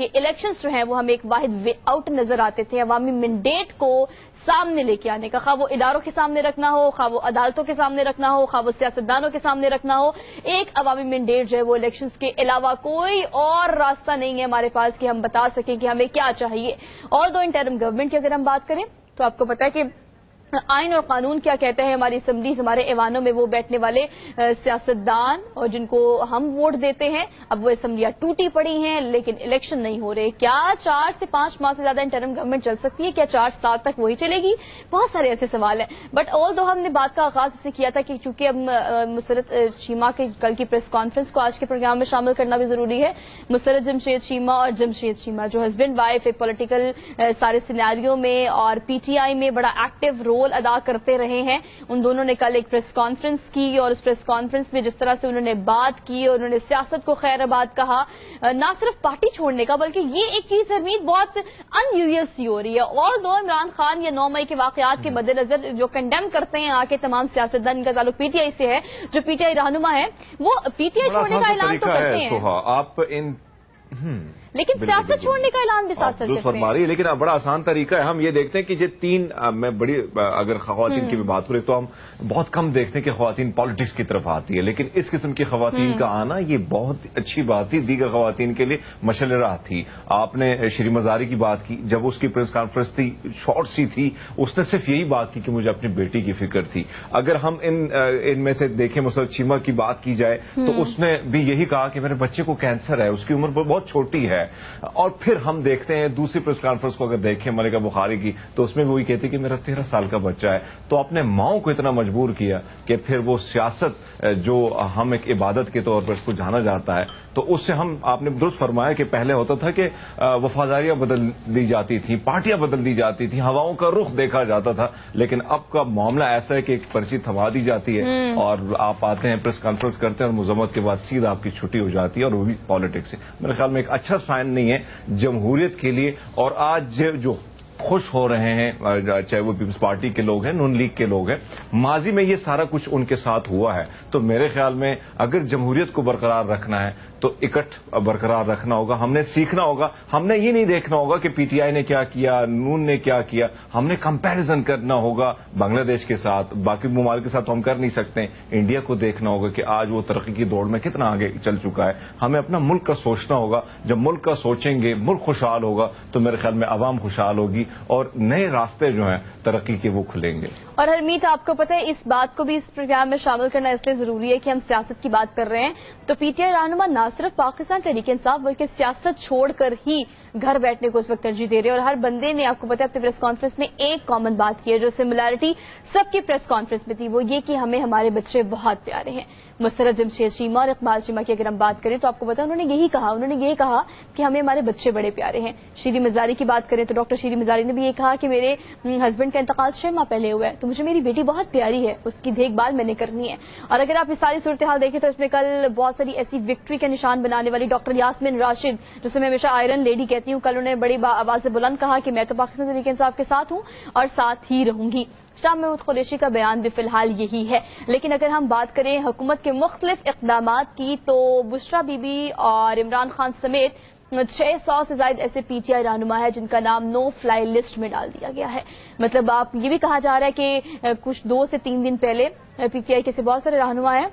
کہ الیکشنز جو ہیں وہ ہمیں ایک واحد وے آؤٹ نظر آتے تھے عوامی مینڈیٹ کو سامنے لے کے آنے کا، خواہ وہ اداروں کے سامنے رکھنا ہو، خواہ وہ عدالتوں کے سامنے رکھنا ہو، خواہ وہ سیاستدانوں کے سامنے رکھنا ہو، ایک عوامی مینڈیٹ جو ہے وہ الیکشنز کے علاوہ کوئی اور راستہ نہیں ہے ہمارے پاس کہ ہم بتا سکیں کہ ہمیں کیا چاہیے۔ اور دو انٹرم گورنمنٹ کی اگر ہم بات کریں تو آپ کو پتا ہے کہ آئین اور قانون کیا کہتے ہیں، ہماری اسمبلیز ہمارے ایوانوں میں وہ بیٹھنے والے سیاستدان اور جن کو ہم ووٹ دیتے ہیں، اب وہ اسمبلیاں ٹوٹی پڑی ہیں لیکن الیکشن نہیں ہو رہے۔ کیا 4 سے 5 ماہ سے زیادہ انٹرم گورنمنٹ چل سکتی ہے؟ کیا 4 سال تک وہی چلے گی؟ بہت سارے ایسے سوال ہیں، بٹ آل دو ہم نے بات کا آغاز اس سے کیا تھا کہ چونکہ اب مسرت شیما کے کل کی پریس کانفرنس کو آج کے پروگرام میں شامل کرنا بھی ضروری ہے۔ مسرت جمشید شیما اور جمشید شیما جو ہسبینڈ وائف ایک پولیٹیکل سارے سیناریوں میں اور پی ٹی آئی میں بڑا ایکٹیو رول ادا کرتے رہے ہیں، ان دونوں نے کل ایک پریس کانفرنس کی اور اس پریس کانفرنس میں جس طرح سے انہوں نے بات کی اور انہوں نے سیاست کو خیر آباد کہا، نہ صرف پارٹی چھوڑنے کا بلکہ یہ ایک چیز حرمیت بہت ان یوزل سی ہو رہی ہے۔ اور دو عمران خان یا 9 مئی کے واقعات کے مد نظر جو کنڈیم کرتے ہیں آ کے تمام سیاستدان، ان کا تعلق پی ٹی آئی سے ہے، جو پی ٹی آئی رہنما ہے وہ پی ٹی آئی چھوڑنے کا اعلان تو کرتے ہیں، آپ ان لیکن سیاست چھوڑنے کا اعلان بھی ساتھ درست فرما رہی ہے، لیکن بڑا آسان طریقہ ہے۔ ہم یہ دیکھتے ہیں کہ یہ 3 میں بڑی اگر خواتین کی بھی بات کریں تو ہم بہت کم دیکھتے ہیں کہ خواتین پالیٹکس کی طرف آتی ہے، لیکن اس قسم کی خواتین کا آنا یہ بہت اچھی بات تھی، دیگر خواتین کے لیے مشعل راہ تھی۔ آپ نے شری مزاری کی بات کی، جب اس کی پریس کانفرنس تھی شارٹ سی تھی، اس نے صرف یہی بات کی کہ مجھے اپنی بیٹی کی فکر تھی۔ اگر ہم ان میں سے دیکھیں مسرت شیما کی بات کی جائے تو اس نے بھی یہی کہا کہ میرے بچے کو کینسر ہے، اس کی عمر بہت چھوٹی ہے۔ اور پھر ہم دیکھتے ہیں دوسری پریس کانفرنس کو اگر دیکھیں ملکہ بخاری کی تو اس میں وہی کہتی کہ میرا 13 سال کا بچہ ہے، تو اپنے ماؤں کو اتنا مجبور کیا کہ پھر وہ سیاست جو ہم ایک عبادت کے طور پر اس کو جانا جاتا ہے، تو اس سے ہم آپ نے درست فرمایا کہ پہلے ہوتا تھا کہ وفاداریاں بدل دی جاتی تھیں، پارٹیاں بدل دی جاتی تھیں، ہواؤں کا رخ دیکھا جاتا تھا، لیکن اب کا معاملہ ایسا ہے کہ ایک پرچی تھما دی جاتی ہے اور آپ آتے ہیں پریس کانفرنس کرتے ہیں اور مذمت کے بعد سیدھا آپ کی چھٹی ہو جاتی ہے، اور وہ بھی پالیٹکس سے۔ میرے خیال میں ایک اچھا سائن نہیں ہے جمہوریت کے لیے۔ اور آج جو خوش ہو رہے ہیں چاہے وہ پیپلز پارٹی کے لوگ ہیں، نون لیگ کے لوگ ہیں، ماضی میں یہ سارا کچھ ان کے ساتھ ہوا ہے، تو میرے خیال میں اگر جمہوریت کو برقرار رکھنا ہے تو اکٹھ برقرار رکھنا ہوگا، ہم نے سیکھنا ہوگا، ہم نے یہ نہیں دیکھنا ہوگا کہ پی ٹی آئی نے کیا کیا، نون نے کیا کیا، ہم نے کمپیریزن کرنا ہوگا بنگلہ دیش کے ساتھ، باقی ممالک کے ساتھ تو ہم کر نہیں سکتے، انڈیا کو دیکھنا ہوگا کہ آج وہ ترقی کی دوڑ میں کتنا آگے چل چکا ہے، ہمیں اپنا ملک کا سوچنا ہوگا۔ جب ملک کا سوچیں گے، ملک خوشحال ہوگا تو میرے خیال میں عوام خوشحال ہوگی اور نئے راستے جو ہیں ترقی کے وہ کھلیں گے۔ اور ہرمیت آپ کو پتہ ہے اس بات کو بھی اس پروگرام میں شامل کرنا اس لیے ضروری ہے کہ ہم سیاست کی بات کر رہے ہیں تو پی ٹی آئی رہنما نہ صرف پاکستان تحریک انصاف بلکہ سیاست چھوڑ کر ہی گھر بیٹھنے کو اس وقت ترجیح دے رہے ہیں، اور ہر بندے نے آپ کو پتہ ہے اپنی پریس کانفرنس میں ایک کامن بات کی ہے جو سملیرٹی سب کی پریس کانفرنس میں تھی، وہ یہ کہ ہمیں ہمارے بچے بہت پیارے ہیں۔ مسرت جمشید شیما اور اقبال شیما کی اگر ہم بات کریں تو آپ کو پتہ ہے انہوں نے یہی کہا کہ ہمیں ہمارے بچے بڑے پیارے ہیں۔ شری مزاری کی بات کریں تو ڈاکٹر شری مزاری نے بھی یہ کہا کہ میرے ہسبینڈ کا انتقال 6 ماہ پہلے ہوا ہے تو مجھے میری بیٹی بہت پیاری ہے، اس کی دیکھ بھال میں نے کرنی ہے۔ اور اگر آپ اس ساری صورتحال دیکھیں تو اس میں کل بہت ساری ایسی وکٹری کا نشان بنانے والی ڈاکٹر یاسمین راشد، جسے میں ہمیشہ آئرن لیڈی کہتی ہوں، کل انہوں نے بڑی آواز سے بلند کہا کہ میں تو پاکستان تحریک انصاف کے ساتھ ہوں اور ساتھ ہی رہوں گی۔ شاہ محمود قریشی کا بیان بھی فی الحال یہی ہے۔ لیکن اگر ہم بات کریں حکومت کے مختلف اقدامات کی تو بشرا بی بی اور عمران خان سمیت 600 سے زائد ایسے پی ٹی آئی رہنما ہے جن کا نام نو فلائی لسٹ میں ڈال دیا گیا ہے۔ مطلب آپ یہ بھی کہا جا رہا ہے کہ کچھ 2 سے 3 دن پہلے پی ٹی آئی کے سے بہت سارے رہنما ہیں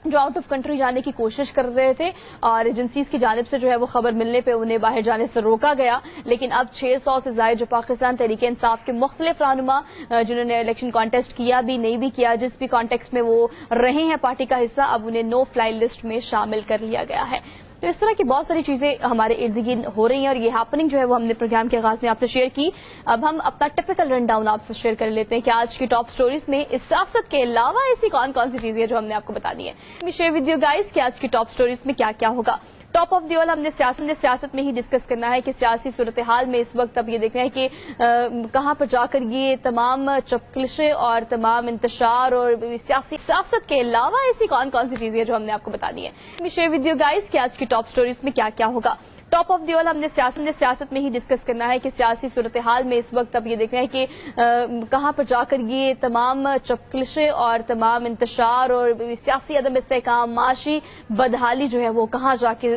جو آؤٹ آف کنٹری جانے کی کوشش کر رہے تھے اور ایجنسیز کی جانب سے جو ہے وہ خبر ملنے پہ انہیں باہر جانے سے روکا گیا، لیکن اب 600 سے زائد جو پاکستان تحریک انصاف کے مختلف رہنما جنہوں نے الیکشن کانٹیسٹ کیا بھی نہیں بھی کیا، جس بھی کانٹیکسٹ میں وہ رہے ہیں پارٹی کا حصہ، اب انہیں نو فلائی لسٹ میں شامل کر لیا گیا ہے۔ تو اس طرح کی بہت ساری چیزیں ہمارے ارد گرد ہو رہی ہیں اور یہ ہیپننگ جو ہے وہ ہم نے پروگرام کے آغاز میں آپ سے شیئر کی۔ اب ہم اپنا ٹپیکل رن ڈاؤن آپ سے شیئر کر لیتے ہیں کہ آج کی ٹاپ سٹوریز میں اس سیاست کے علاوہ ایسی کون کون سی چیزیں جو ہم نے آپ کو بتانی ہے۔ شیئر ود یو گائز کہ آج کی ٹاپ سٹوریز میں کیا کیا ہوگا۔ ٹاپ آف دی آل ہم نے سیاست میں ہی ڈسکس کرنا ہے کہ سیاسی صورتحال میں اس وقت اب یہ دیکھنا ہے کہ کہاں پر جا کر یہ تمام چپکلشیں اور تمام انتشار اور سیاست کے علاوہ ایسی کون کون سی چیزیں جو ہم نے آپ کو بتانی ہے۔ شیئر ود یو گائز کہ آج کی ٹاپ سٹوریز میں کیا کیا ہوگا۔ ٹاپ آف دی آل ہم نے سیاست میں ہی ڈسکس کرنا ہے کہ سیاسی صورتحال میں اس وقت اب یہ دیکھنا ہے کہ کہاں پر جا کر یہ تمام چپکلشیں اور تمام انتشار اور سیاسی عدم استحکام، معاشی بدحالی جو ہے وہ کہاں جا کے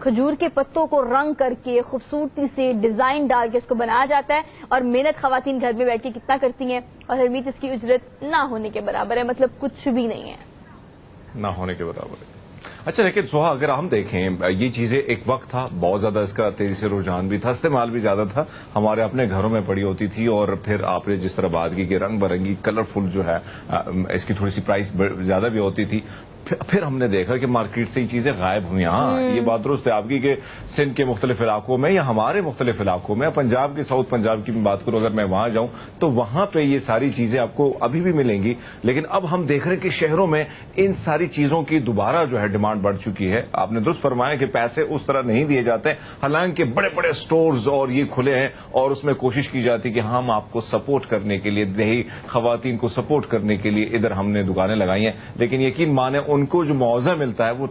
کھجور کے پتوں کو رنگ کر کے خوبصورتی سے ڈیزائن ڈال کے اس کو بنایا جاتا ہے، اور محنت خواتین گھر میں بیٹھ کے کتنا کرتی ہیں، اور ہرمیت اس کی اجرت نہ ہونے کے برابر ہے، مطلب کچھ بھی نہیں ہے، نہ ہونے کے برابر ہے۔ اچھا لیکن سوہا اگر ہم دیکھیں یہ چیزیں ایک وقت تھا، بہت زیادہ اس کا تیزی سے رجحان بھی تھا، استعمال بھی زیادہ تھا، ہمارے اپنے گھروں میں پڑی ہوتی تھی، اور پھر آپ نے جس طرح بات کی کہ رنگ برنگی کلرفل جو ہے اس کی تھوڑی سی پرائس زیادہ بھی ہوتی تھی، پھر ہم نے دیکھا کہ مارکیٹ سے یہ چیزیں غائب ہوئی۔ ہاں یہ بات درست ہے آپ کی کہ سندھ کے مختلف علاقوں میں یا ہمارے مختلف علاقوں میں، پنجاب کے ساؤتھ پنجاب کی بات کروں اگر میں وہاں جاؤں تو وہاں پہ یہ ساری چیزیں آپ کو ابھی بھی ملیں گی، لیکن اب ہم دیکھ رہے ہیں کہ شہروں میں ان ساری چیزوں کی دوبارہ جو ہے ڈیمانڈ بڑھ چکی ہے۔ آپ نے درست فرمایا کہ پیسے اس طرح نہیں دیے جاتے، حالانکہ بڑے بڑے سٹورز اور یہ کھلے ہیں اور اس میں کوشش کی جاتی کہ ہم آپ کو سپورٹ کرنے کے لیے، دیہی خواتین کو سپورٹ کرنے کے لیے ادھر ہم نے دکانیں لگائی ہیں، لیکن یقین مانے ان کو جو معاوضہ ملتا ہے وہ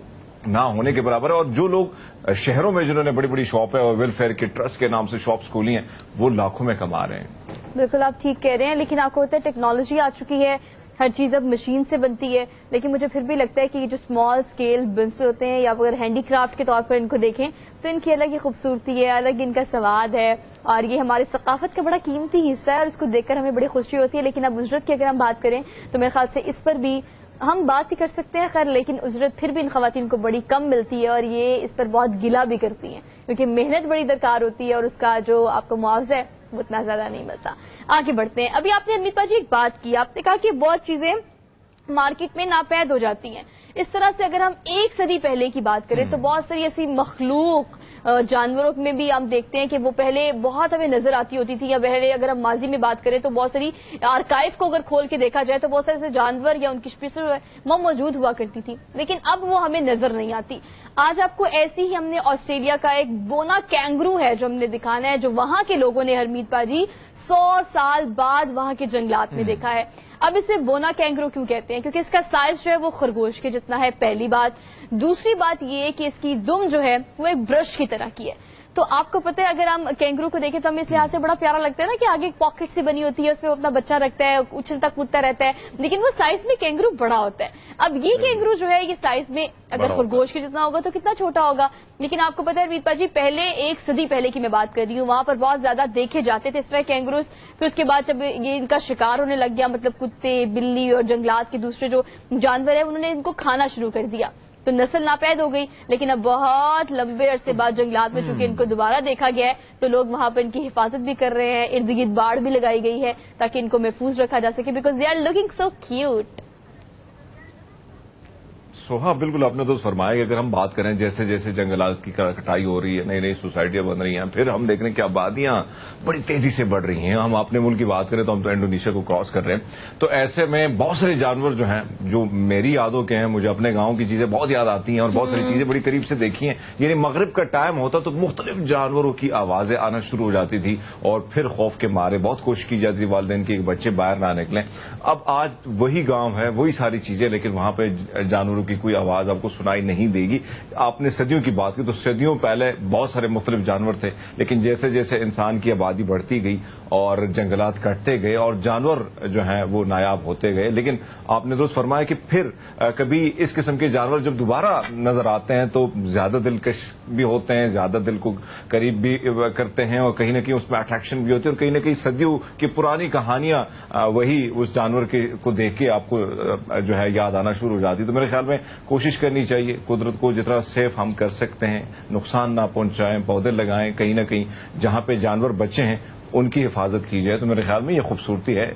نہ ہونے کے برابر ہے، اور جو لوگ شہروں میں جنہوں نے بڑی بڑی شاپ ہے اور ویلفیئر کے ٹرسٹ کے نام سے شاپس کھولی ہیں وہ لاکھوں میں کما رہے ہیں۔ بالکل آپ ٹھیک کہہ رہے ہیں، لیکن آپ کو پتہ ہے ٹیکنالوجی آ چکی ہے، ہر چیز اب مشین سے بنتی ہے، لیکن مجھے پھر بھی لگتا ہے کہ یہ جو اسمال اسکیل بزنس ہوتے ہیں یا اگر ہینڈی کرافٹ کے طور پر ان کو دیکھیں تو ان کی الگ ہی خوبصورتی ہے، الگ ان کا سواد ہے، اور یہ ہماری ثقافت کا بڑا قیمتی حصہ ہے، اور اس کو دیکھ کر ہمیں بڑی خوشی ہوتی ہے۔ لیکن اب اجرت کی اگر ہم بات کریں تو میرے خیال سے اس پر بھی ہم بات ہی کر سکتے ہیں، خیر، لیکن اجرت پھر بھی ان خواتین کو بڑی کم ملتی ہے، اور یہ اس پر بہت گلہ بھی کرتی ہیں کیونکہ محنت بڑی درکار ہوتی ہے اور اس کا جو آپ کو معاوضہ ہے وہ اتنا زیادہ نہیں ملتا۔ آگے بڑھتے ہیں۔ ابھی آپ نے حرمیت باجی ایک بات کی، آپ نے کہا کہ بہت چیزیں مارکیٹ میں ناپید ہو جاتی ہیں۔ اس طرح سے اگر ہم ایک صدی پہلے کی بات کریں تو بہت ساری ایسی مخلوق جانوروں میں بھی ہم دیکھتے ہیں کہ وہ پہلے بہت ہمیں نظر آتی ہوتی تھی، یا پہلے اگر ہم ماضی میں بات کریں تو بہت ساری آرکائیو کو اگر کھول کے دیکھا جائے تو بہت سارے ایسے جانور یا ان کی اسپیسیز وہ موجود ہوا کرتی تھی، لیکن اب وہ ہمیں نظر نہیں آتی۔ آج آپ کو ایسی ہی ہم نے آسٹریلیا کا ایک بونا کینگرو ہے جو ہم نے دکھانا ہے، جو وہاں کے لوگوں نے حرمیت باجی 100 سال بعد وہاں کے جنگلات میں دیکھا ہے۔ اب اسے بونا کینگرو کیوں کہتے ہیں؟ کیونکہ اس کا سائز جو ہے وہ خرگوش کے جتنا ہے، پہلی بات۔ دوسری بات یہ کہ اس کی دم جو ہے وہ ایک برش کی طرح کی ہے، تو آپ کو پتہ ہے اگر ہم کینگرو کو دیکھیں تو ہمیں اس لحاظ سے بڑا پیارا لگتا ہے نا کہ آگے ایک پاکٹ سی بنی ہوتی ہے، اس میں وہ اپنا بچہ رکھتا ہے، اچھلتا کودتا رہتا ہے، لیکن وہ سائز میں کینگرو بڑا ہوتا ہے۔ اب یہ کینگرو جو ہے یہ سائز میں اگر خرگوش کے جتنا ہوگا تو کتنا چھوٹا ہوگا، لیکن آپ کو پتہ ہے حرمیت باجی پہلے ایک صدی پہلے کی میں بات کر رہی ہوں، وہاں پر بہت زیادہ دیکھے جاتے تھے اس طرح کینگروز۔ پھر اس کے بعد جب یہ ان کا شکار ہونے لگ گیا، مطلب کتے، بلی اور جنگلات کے دوسرے جو جانور ہیں انہوں نے ان کو کھانا شروع کر دیا تو نسل ناپید ہو گئی، لیکن اب بہت لمبے عرصے بعد جنگلات میں چونکہ ان کو دوبارہ دیکھا گیا ہے تو لوگ وہاں پر ان کی حفاظت بھی کر رہے ہیں، ارد گرد باڑ بھی لگائی گئی ہے تاکہ ان کو محفوظ رکھا جا سکے، because they are looking so cute. Soha بالکل آپ نے تو فرمایا کہ اگر ہم بات کریں جیسے جیسے جنگلات کی کٹائی ہو رہی ہے، نئی نئی سوسائٹیاں بن رہی ہیں، پھر ہم دیکھ رہے ہیں کہ آبادیاں بڑی تیزی سے بڑھ رہی ہیں۔ ہم اپنے ملک کی بات کریں تو ہم تو انڈونیشیا کو کراس کر رہے ہیں، تو ایسے میں بہت سارے جانور جو ہیں جو میری یادوں کے ہیں، مجھے اپنے گاؤں کی چیزیں بہت یاد آتی ہیں اور بہت ساری چیزیں بڑی قریب سے دیکھی ہیں۔ یعنی مغرب کا ٹائم ہوتا تو مختلف جانوروں کی آوازیں آنا شروع ہو جاتی تھی اور پھر خوف کے مارے بہت کوشش کی جاتی تھی والدین کی کہ بچے باہر نہ نکلیں۔ اب آج وہی گاؤں ہے، وہی ساری چیزیں، لیکن وہاں پہ جانوروں کی کوئی آواز آپ کو سنائی نہیں دے گی۔ آپ نے صدیوں کی بات کی تو صدیوں پہلے بہت سارے مختلف جانور تھے، لیکن جیسے جیسے انسان کی آبادی بڑھتی گئی اور جنگلات کٹتے گئے اور جانور جو ہیں وہ نایاب ہوتے گئے، لیکن آپ نے درست فرمایا کہ پھر کبھی اس قسم کے جانور جب دوبارہ نظر آتے ہیں تو زیادہ دلکش بھی ہوتے ہیں، زیادہ دل کو قریب بھی کرتے ہیں، اور کہیں نہ کہیں اس میں اٹریکشن بھی ہوتی ہے، اور کہیں نہ کہیں صدیوں کی پرانی کہانیاں وہی اس جانور کو دیکھ کے آپ کو جو ہے یاد آنا شروع ہو جاتی۔ تو میرے خیال میں کوشش کرنی چاہیے قدرت کو جتنا سیف ہم کر سکتے ہیں، نقصان نہ پہنچائیں، پودے لگائیں، کہیں نہ کہیں جہاں پہ جانور بچے ہیں ان کی حفاظت کی جائے، تو میرے خیال میں یہ خوبصورتی ہے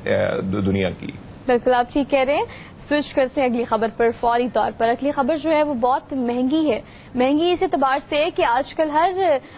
دنیا کی۔ بالکل آپ ٹھیک کہہ رہے ہیں۔ سوئچ کرتے ہیں اگلی خبر پر فوری طور پر۔ اگلی خبر جو ہے وہ بہت مہنگی ہے، مہنگی اس اعتبار سے کہ آج کل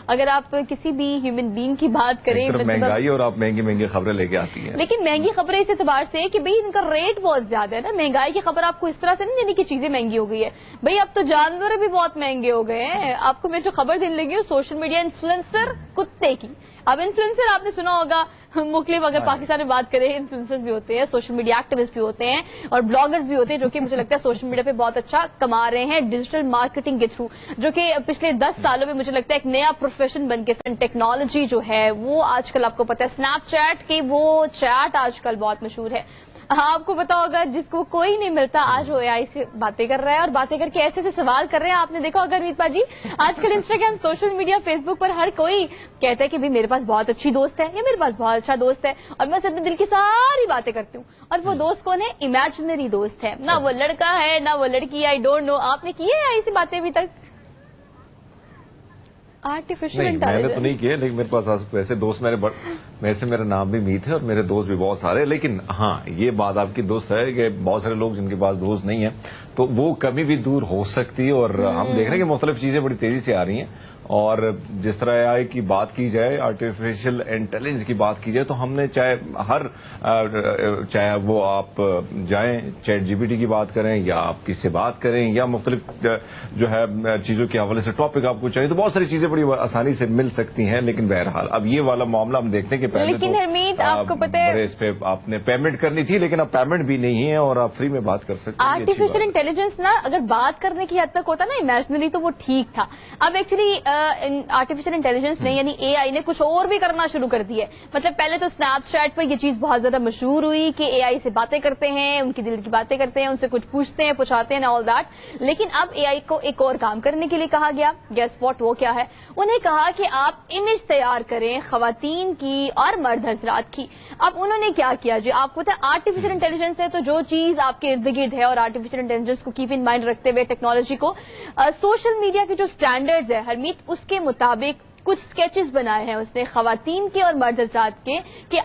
اگر آپ کسی بھی ہیومن بینگ کی بات کریں، مہنگائی اور آپ مہنگی مہنگی خبریں لے کے آتی ہیں، لیکن مہنگی خبریں اس اعتبار سے کہ بھئی ان کا ریٹ بہت زیادہ ہے نا۔ مہنگائی کی خبر آپ کو اس طرح سے نہیں دینی کہ چیزیں مہنگی ہو گئی ہے، بھئی اب تو جانور بھی بہت مہنگے ہو گئے ہیں۔ آپ کو میں جو خبر دینے لگی ہوں سوشل میڈیا انفلوئنسر کتے کی۔ اب انفلوئنسر آپ نے سنا ہوگا مختلف، اگر پاکستان میں بات کریں انفلوئنسرز بھی ہوتے ہیں، سوشل میڈیا ایکٹیوسٹ بھی ہوتے ہیں اور بلاگرز بھی ہوتے ہیں جو کہ مجھے لگتا ہے سوشل میڈیا پہ بہت اچھا کما رہے ہیں ڈیجیٹل مارکیٹنگ کے تھرو، جو کہ پچھلے 10 سالوں میں مجھے لگتا ہے ایک نیا پروفیشن بن کے ٹیکنالوجی جو ہے وہ آج کل آپ کو پتہ ہے اسنیپ چیٹ کی وہ چیٹ آج کل بہت مشہور ہے۔ آپ کو پتا ہوگا جس کو کوئی نہیں ملتا آج وہ اے آئی سے باتیں کر رہا ہے اور باتیں کر کے ایسے ایسے سوال کر رہے ہیں. آپ نے دیکھا ہوگا امیت جی آج کل انسٹاگرام سوشل میڈیا فیس بک پر ہر کوئی کہتا ہے کہ میرے پاس بہت اچھی دوست ہے یا میرے پاس بہت اچھا دوست ہے اور میں اسے اپنے دل کی ساری باتیں کرتی ہوں. اور وہ دوست کون ہے؟ امیجنری دوست ہے, نہ وہ لڑکا ہے نہ وہ لڑکی. آئی ڈونٹ نو آپ نے کی ہے ایسی باتیں ابھی تک؟ آرٹیفیشل نہیں میں نے تو نہیں کیا, لیکن میرے پاس ویسے دوست میرا نام بھی میت ہے اور میرے دوست بھی بہت سارے. لیکن ہاں یہ بات آپ کی دوست ہے کہ بہت سارے لوگ جن کے پاس دوست نہیں ہے تو وہ کمی بھی دور ہو سکتی ہے. اور ہم دیکھ رہے ہیں کہ مختلف چیزیں بڑی تیزی سے آ رہی ہیں, اور جس طرح اے آئی کی بات کی جائے, آرٹیفیشل انٹیلیجنس کی بات کی جائے, تو ہم نے چاہے وہ آپ جائیں چیٹ جی پی ٹی کی بات کریں یا آپ کس سے بات کریں یا مختلف جو ہے چیزوں کے حوالے سے ٹاپک آپ کو چاہیے, تو بہت ساری چیزیں بڑی آسانی سے مل سکتی ہیں. لیکن بہرحال اب یہ والا معاملہ ہم دیکھتے ہیں کہ پہلے لیکن حمید آپ کو پتہ ہے اس پہ آپ نے پیمنٹ کرنی تھی, لیکن اب پیمنٹ بھی نہیں ہے اور آپ فری میں بات کر سکتے ہیں. آرٹیفیشل انٹیلیجنس نا اگر بات کرنے کی حد تک ہوتا نا امیجنری تو وہ ٹھیک تھا. اب ایکچولی آرٹیفیشل انٹیلیجنس نے یعنی اے آئی نے کچھ اور بھی کرنا شروع کر دیا ہے. مطلب پہلے تو اسنیپ چیٹ پر یہ چیز بہت زیادہ مشہور ہوئی کہ اے آئی سے باتیں کرتے ہیں, ان کی دل کی باتیں کرتے ہیں, ان سے کچھ پوچھتے ہیں پوچھاتے ہیں آل دیٹ. لیکن اب اے آئی کو ایک اور کام کرنے کے لیے کہا گیا. گیس واٹ وہ کیا ہے؟ انہیں کہا کہ آپ امیج تیار کریں خواتین کی اور مرد حضرات کی. اب انہوں نے کیا کیا جی آپ کو پتا ہے آرٹیفیشل انٹیلیجنس ہے تو جو چیز آپ کے ارد گرد ہے اور آرٹیفیشل انٹیلیجنس کو کیپ ان مائنڈ رکھتے ہوئے ٹیکنالوجی کو سوشل میڈیا کے جو اسٹینڈرڈز ہے ہرمیت اس کے مطابق کچھ سکیچز بنائے ہیں اس نے خواتین کے اور مرد حضرات کے کہ